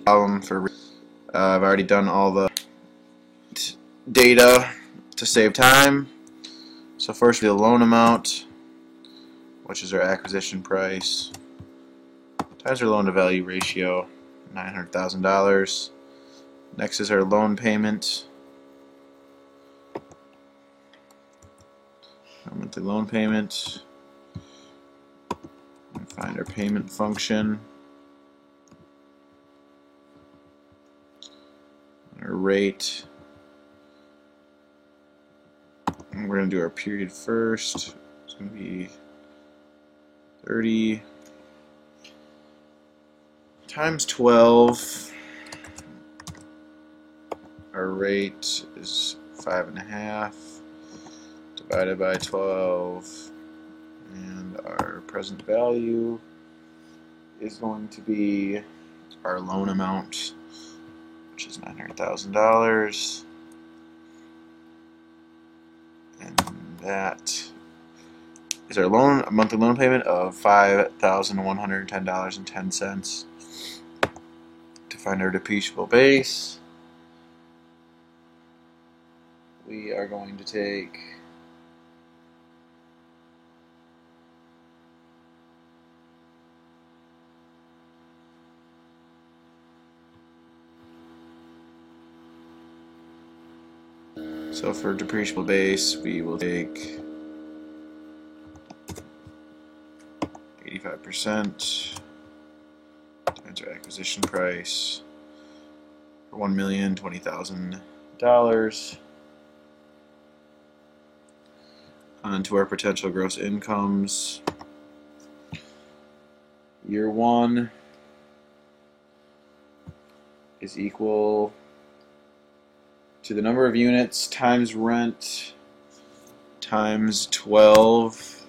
Column for I've already done all the data to save time. So first, the loan amount, which is our acquisition price, times our loan to value ratio, $900,000. Next is our loan payment. Our monthly loan payment. Find our payment function. Our rate. And we're going to do our period first. It's going to be 30 times 12. Our rate is 5.5 divided by 12, and our present value is going to be our loan amount, which is $900,000, and that is our monthly loan payment of $5,110.10. To find our depreciable base, we are going to take so for depreciable base, we will take 85% times our acquisition price for $1,020,000 onto our potential gross incomes. Year one is equal to the number of units times rent times 12,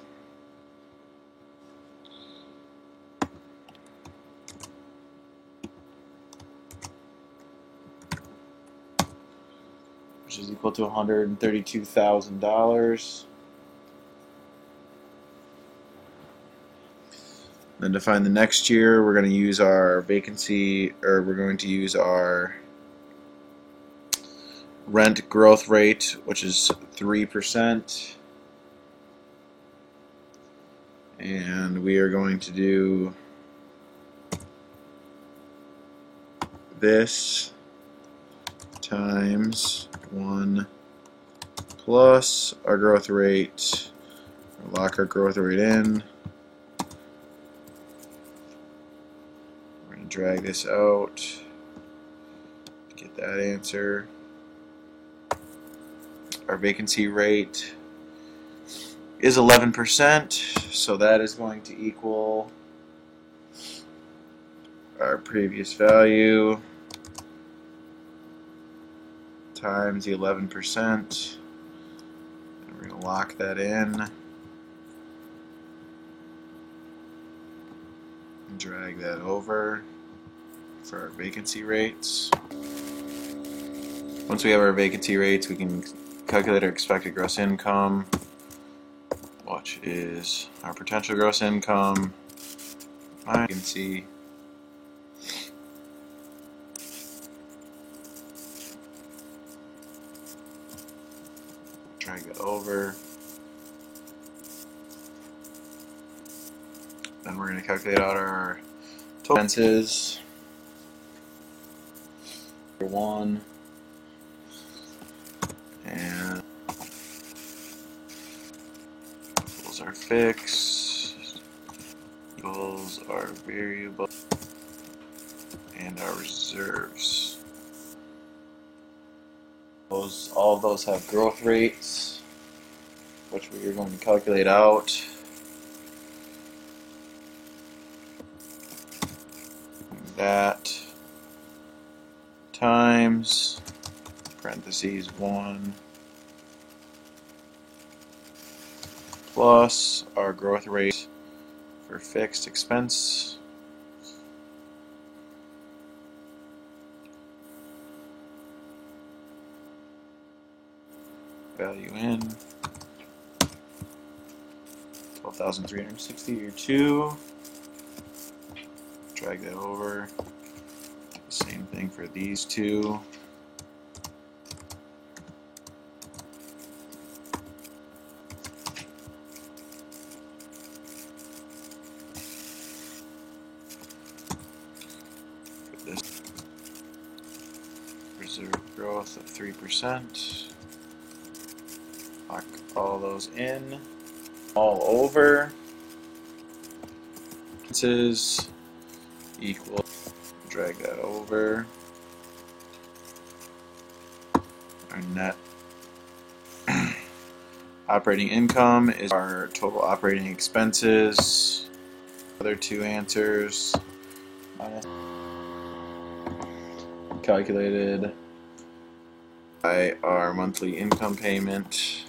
which is equal to $132,000. Then to find the next year, we're going to use our vacancy, or we're going to use our rent growth rate, which is 3%, and we are going to do this times 1 plus our growth rate. We'll lock our growth rate in. We're going to drag this out to get that answer. Our vacancy rate is 11%, so that is going to equal our previous value times the 11%. And we're going to lock that in and drag that over for our vacancy rates. Once we have our vacancy rates, we can calculate our expected gross income, which is our potential gross income. You can see drag it over. Then we're going to calculate out our total expenses. One. And equals our fixed, equals our variable, and our reserves. All of those have growth rates, which we are going to calculate out. That times parentheses 1 plus our growth rate for fixed expense, value in 12,360 year 2, drag that over, Same thing for these two. For this reserve growth of 3%. Lock all those in. All over. This is equal. Drag that over. Our net operating income is our total operating expenses. Other two answers. Calculated by our monthly income payment.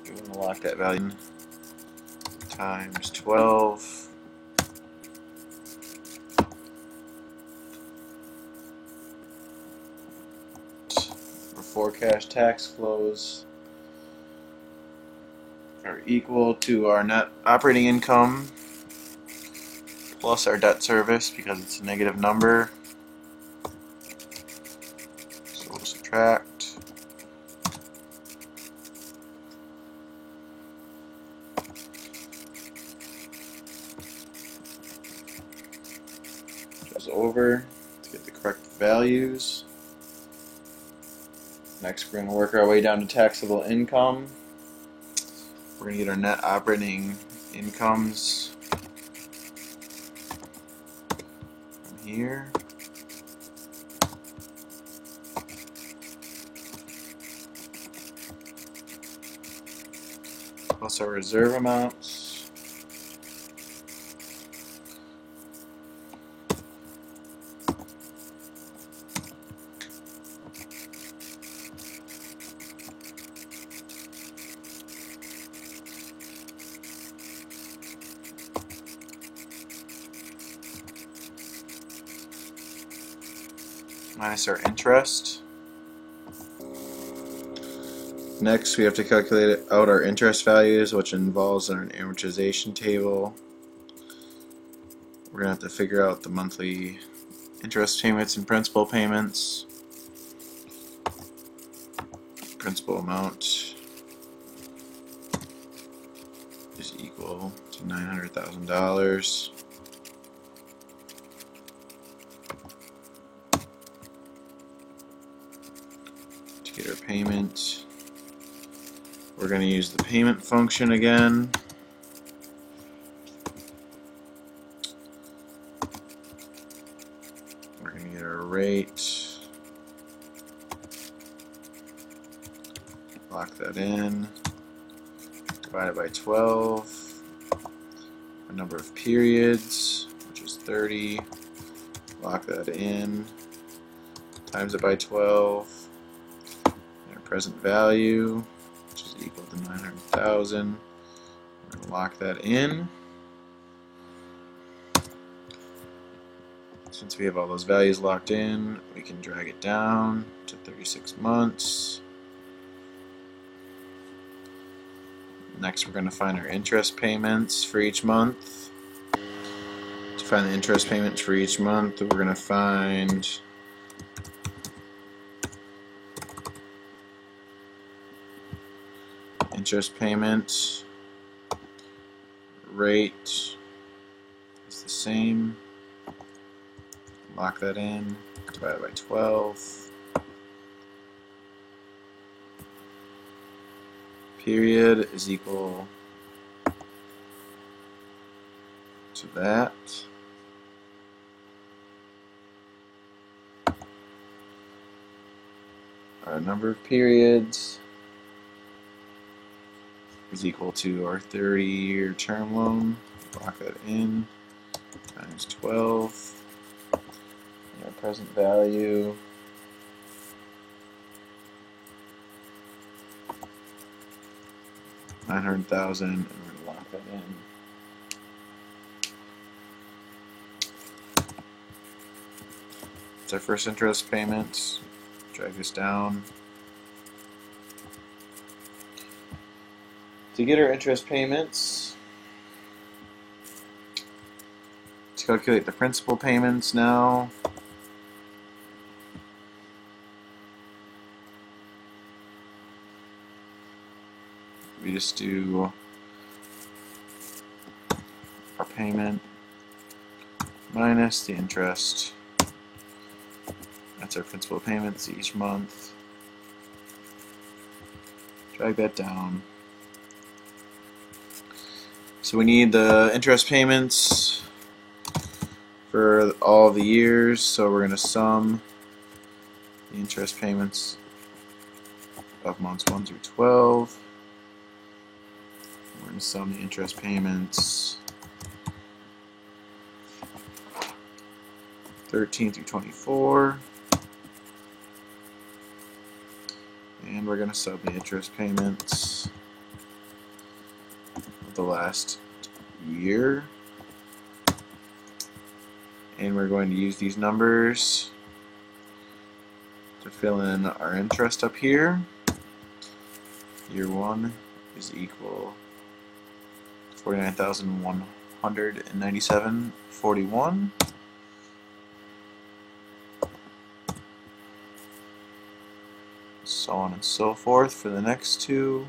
We want to lock that value times 12. Forecast tax flows are equal to our net operating income plus our debt service because it's a negative number. So we'll subtract. Goes over to get the correct values. Next, we're going to work our way down to taxable income. We're going to get our net operating incomes from here. Plus our reserve amounts. Minus our interest. Next, we have to calculate out our interest values, which involves an amortization table. We're going to have to figure out the monthly interest payments and principal payments. Principal amount is equal to $900,000. To get our payment, we're going to use the payment function again. We're going to get our rate. Lock that in. Divided by 12. Our number of periods, which is 30. Lock that in. Times it by 12. And our present value, which is equal to 900,000. We're going to lock that in. Since we have all those values locked in, we can drag it down to 36 months. Next, we're going to find our interest payments for each month. To find the interest payments for each month, we're going to find interest payment rate is the same. Lock that in, divided by 12. Period is equal to that. Our number of periods is equal to our 30-year term loan. Lock that in, times 12. And our present value $900,000, and we're going to lock that in. It's our first interest payment. Drag this down. To get our interest payments, to calculate the principal payments now, we just do our payment minus the interest. That's our principal payments each month. Drag that down. So we need the interest payments for all of the years, so we're going to sum the interest payments of months 1 through 12. We're going to sum the interest payments 13 through 24. And we're going to sum the interest payments of the last year. And we're going to use these numbers to fill in our interest up here. Year 1 is equal to 49,197.41. So on and so forth for the next two.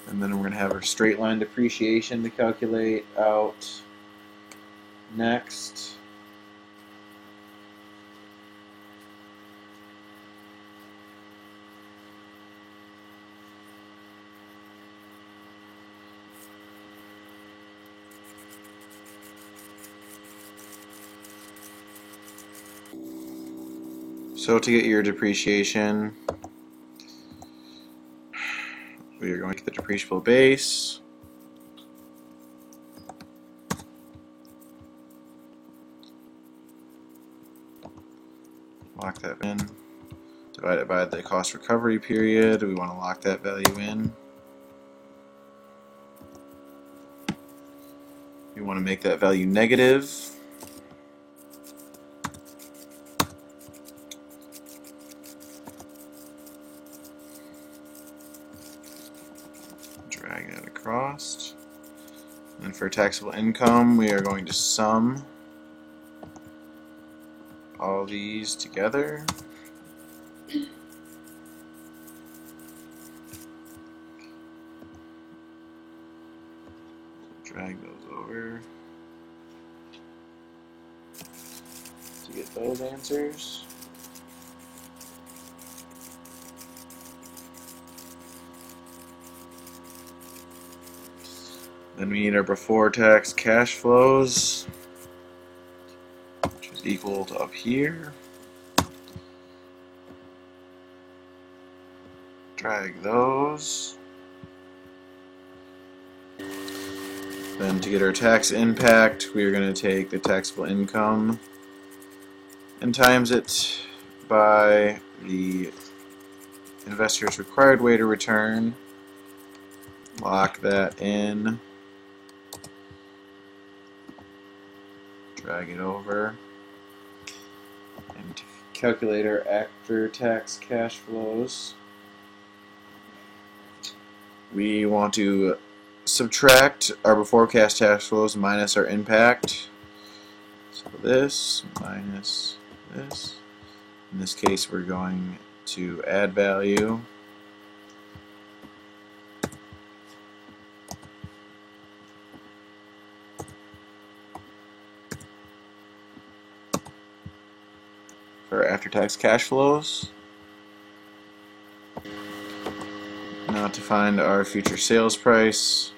And then we're going to have our straight line depreciation to calculate out next. So to get your depreciation, we are going to get the depreciable base. Lock that in. Divide it by the cost recovery period. We want to lock that value in. We want to make that value negative. Drag that across. And then for taxable income, we are going to sum all these together. Drag those over to get those answers. Then we need our before tax cash flows, which is equal to up here. Drag those. Then to get our tax impact, we are going to take the taxable income and times it by the investor's required rate of return. Lock that in. Drag it over. And to calculate our after-tax cash flows, we want to subtract our before-tax cash flows minus our impact. So this minus this. In this case, we're going to add value. For after-tax cash flows. Now to find our future sales price,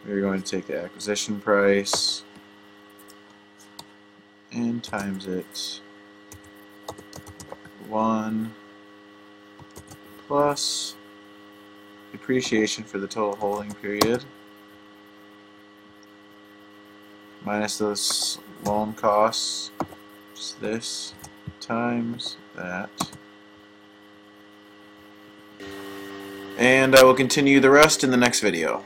we're going to take the acquisition price and times it 1 plus depreciation for the total holding period minus those loan costs, just this, times that. And I will continue the rest in the next video.